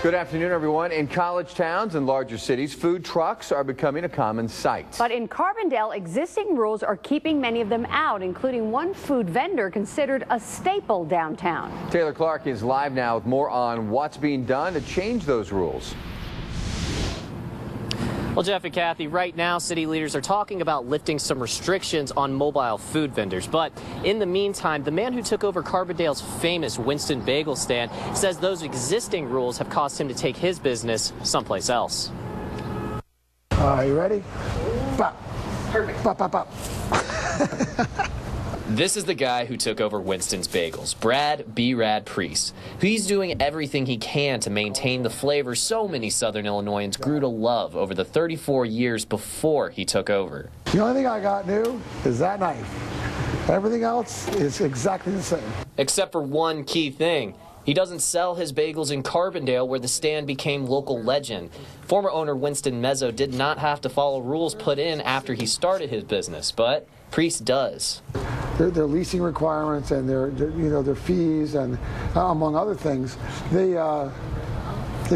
Good afternoon, everyone. In college towns and larger cities, food trucks are becoming a common sight. But in Carbondale, existing rules are keeping many of them out, including one food vendor considered a staple downtown. Taylor Clark is live now with more on what's being done to change those rules. Well, Jeff and Kathy, right now city leaders are talking about lifting some restrictions on mobile food vendors. But in the meantime, the man who took over Carbondale's famous Winston bagel stand says those existing rules have caused him to take his business someplace else. You ready? Bop. Perfect. Bop, bop, bop. This is the guy who took over Winston's Bagels, Brad B-Rad Priest. He's doing everything he can to maintain the flavor so many Southern Illinoisans grew to love over the 34 years before he took over. The only thing I got new is that knife. Everything else is exactly the same. Except for one key thing. He doesn't sell his bagels in Carbondale, where the stand became local legend. Former owner Winston Mezzo did not have to follow rules put in after he started his business, but Priest does. Their leasing requirements and their fees and among other things, they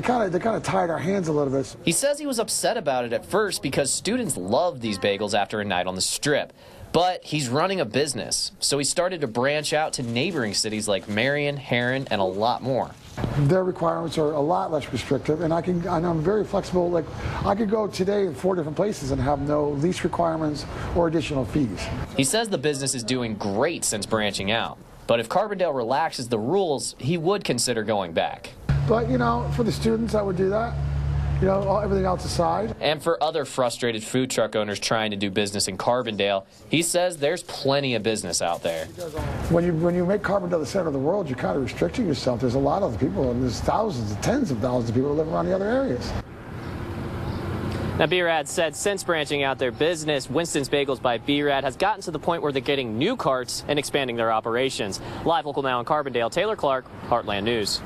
kind of tied our hands a little bit. He says he was upset about it at first because students love these bagels after a night on the Strip. But he's running a business, so he started to branch out to neighboring cities like Marion, Heron, and a lot more. Their requirements are a lot less restrictive, and I'm very flexible. Like, I could go today in 4 different places and have no lease requirements or additional fees. He says the business is doing great since branching out. But if Carbondale relaxes the rules, he would consider going back. But, for the students, I would do that. Everything else aside. And for other frustrated food truck owners trying to do business in Carbondale, he says there's plenty of business out there. When you make Carbondale the center of the world, you're kind of restricting yourself. There's a lot of people, and there's thousands, tens of thousands of people who live around the other areas. Now, B-Rad said since branching out their business, Winston's Bagels by B-Rad has gotten to the point where they're getting new carts and expanding their operations. Live local now in Carbondale, Taylor Clark, Heartland News.